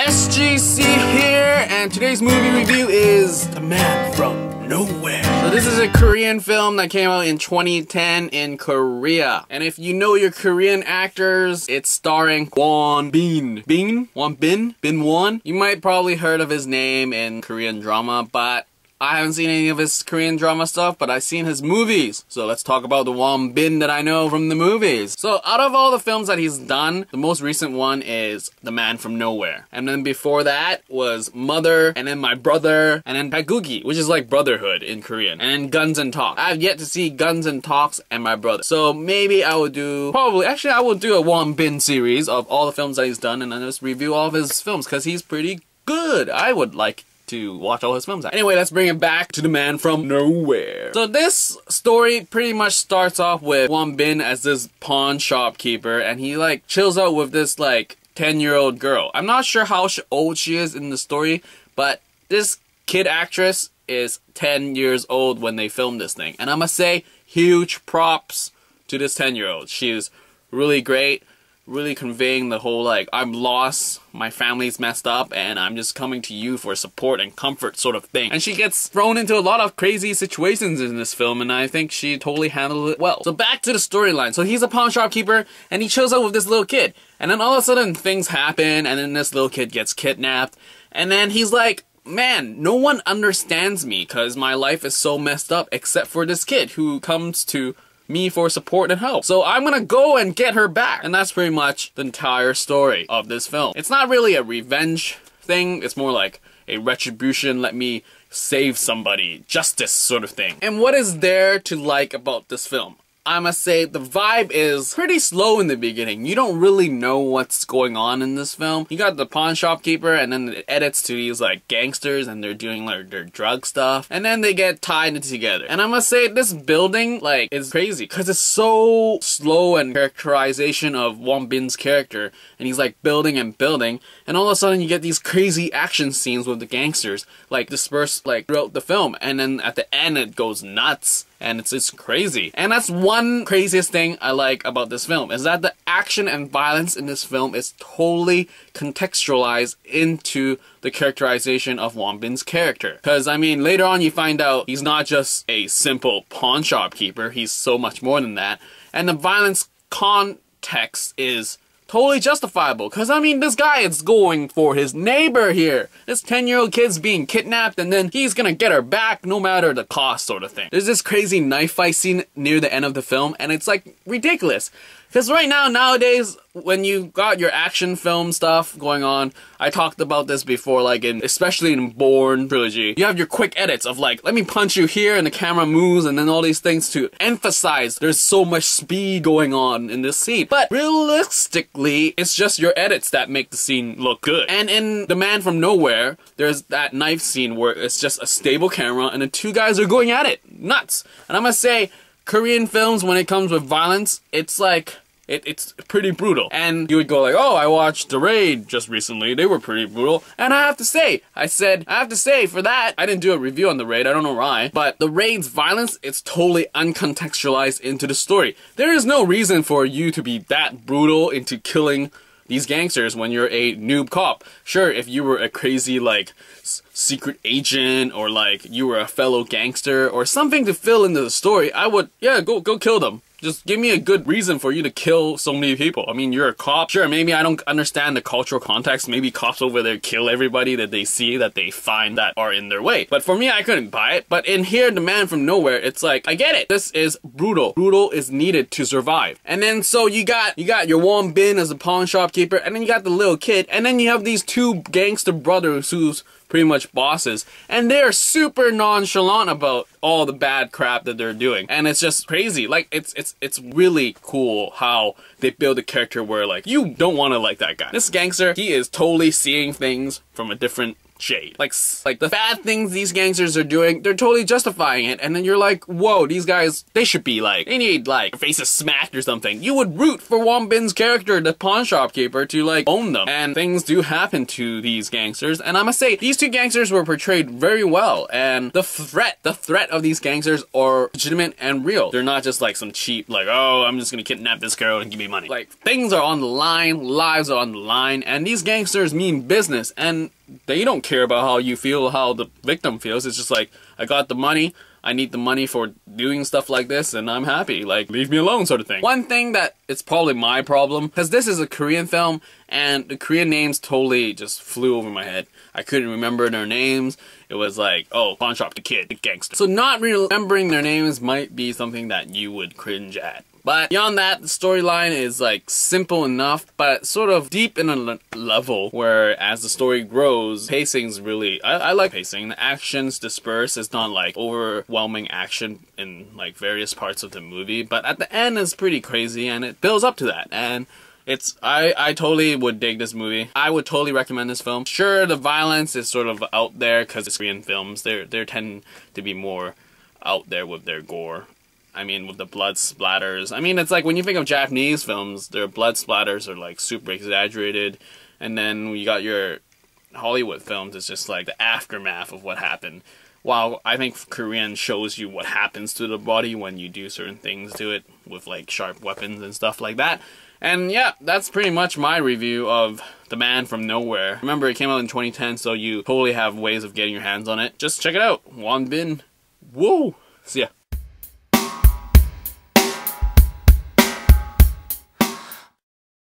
SGC here, and today's movie review is The Man from Nowhere. So this is a Korean film that came out in 2010 in Korea. And if you know your Korean actors, it's starring Won Bin. Bin Won? You might probably heard of his name in Korean drama, but I haven't seen any of his Korean drama stuff, but I've seen his movies. So let's talk about the Won Bin that I know from the movies. So out of all the films that he's done, the most recent one is The Man from Nowhere. And then before that was Mother, and then My Brother, and then Dagugi, which is like brotherhood in Korean. And then Guns and Talks. I've yet to see Guns and Talks and My Brother. So maybe I will do, I will do a Won Bin series of all the films that he's done, and then just review all of his films, because he's pretty good. I would like to watch all his films. Anyway, let's bring it back to The Man from Nowhere. So this story pretty much starts off with Won Bin as this pawn shopkeeper, and he like chills out with this like 10-year-old girl. I'm not sure how old she is in the story, but this kid actress is 10 years old when they filmed this thing. And I must say, huge props to this 10-year-old. She is really great. Really conveying the whole like, I'm lost, my family's messed up, and I'm just coming to you for support and comfort sort of thing. And she gets thrown into a lot of crazy situations in this film, and I think she totally handled it well. So back to the storyline. So he's a pawn shopkeeper, and he chills out with this little kid. And then all of a sudden things happen, and then this little kid gets kidnapped. And then he's like, man, no one understands me because my life is so messed up except for this kid who comes to me for support and help. So I'm gonna go and get her back. And that's pretty much the entire story of this film. It's not really a revenge thing. It's more like a retribution, let me save somebody, justice sort of thing. And what is there to like about this film? I must say, the vibe is pretty slow in the beginning. You don't really know what's going on in this film. You got the pawn shopkeeper, and then it edits to these like gangsters, and they're doing like their drug stuff, and then they get tied together. And I must say, this building like is crazy because it's so slow and characterization of Won Bin's character, and he's like building and building, and all of a sudden you get these crazy action scenes with the gangsters like dispersed like throughout the film, and then at the end it goes nuts. And it's crazy. And that's one craziest thing I like about this film, is that the action and violence in this film is totally contextualized into the characterization of Won Bin's character. Because, I mean, later on you find out he's not just a simple pawn shopkeeper, he's so much more than that. And the violence context is totally justifiable, because I mean, this guy is going for his neighbor here. This 10-year-old kid's being kidnapped, and then he's gonna get her back no matter the cost sort of thing. There's this crazy knife fight scene near the end of the film, and it's like ridiculous. Because right now, nowadays, when you got your action film stuff going on, I talked about this before, like especially in Bourne trilogy, you have your quick edits of like, let me punch you here and the camera moves, and then all these things to emphasize there's so much speed going on in this scene. But realistically, it's just your edits that make the scene look good. And in The Man from Nowhere, there's that knife scene where it's just a stable camera and the two guys are going at it. Nuts. And I must say, Korean films, when it comes with violence, it's like, it's pretty brutal. And you would go like, oh, I watched The Raid just recently, they were pretty brutal. And I have to say, for that, I didn't do a review on The Raid, I don't know why, but The Raid's violence, it's totally uncontextualized into the story. There is no reason for you to be that brutal into killing these gangsters when you're a noob cop. Sure, if you were a crazy like secret agent, or like you were a fellow gangster or something to fill into the story, I would, yeah, go kill them. Just give me a good reason for you to kill so many people. I mean, you're a cop. Sure, maybe I don't understand the cultural context. Maybe cops over there kill everybody that they see, that they find that are in their way. But for me, I couldn't buy it. But in here, The Man from Nowhere, it's like, I get it. This is brutal. Brutal is needed to survive. And then so you got your Won Bin as a pawn shopkeeper, and then you got the little kid, and then you have these two gangster brothers who's pretty much bosses, and they're super nonchalant about all the bad crap that they're doing, and it's just crazy. Like, it's really cool how they build a character where like you don't want to like that guy. This gangster, he is totally seeing things from a different shade. Like the bad things these gangsters are doing, they're totally justifying it, and then you're like, whoa, these guys, they should be like, they need like their faces smacked or something. You would root for Won Bin's character, the pawn shopkeeper, to like own them. And things do happen to these gangsters, and I must say, these two gangsters were portrayed very well, and the threat of these gangsters are legitimate and real. They're not just like some cheap, like, oh, I'm just gonna kidnap this girl and give me money. Like, things are on the line, lives are on the line, and these gangsters mean business, and they don't care about how you feel, how the victim feels. It's just like, I got the money, I need the money for doing stuff like this, and I'm happy. Like, leave me alone, sort of thing. One thing that it's probably my problem, because this is a Korean film, and the Korean names totally just flew over my head. I couldn't remember their names. It was like, oh, pawn shop, the kid, the gangster. So not remembering their names might be something that you would cringe at. But beyond that, the storyline is like simple enough, but sort of deep in a level where as the story grows, pacing's really, I like pacing. The action's dispersed. It's not like overwhelming action in like various parts of the movie, but at the end it's pretty crazy and it builds up to that. And I totally would dig this movie. I would totally recommend this film. Sure, the violence is sort of out there because it's Korean films. They tend to be more out there with their gore. I mean, with the blood splatters. I mean, it's like when you think of Japanese films, their blood splatters are like super exaggerated. And then when you got your Hollywood films, it's just like the aftermath of what happened. While I think Korean shows you what happens to the body when you do certain things to it with like sharp weapons and stuff like that. And yeah, that's pretty much my review of The Man from Nowhere. Remember, it came out in 2010, so you totally have ways of getting your hands on it. Just check it out. Won Bin. Woo! See ya.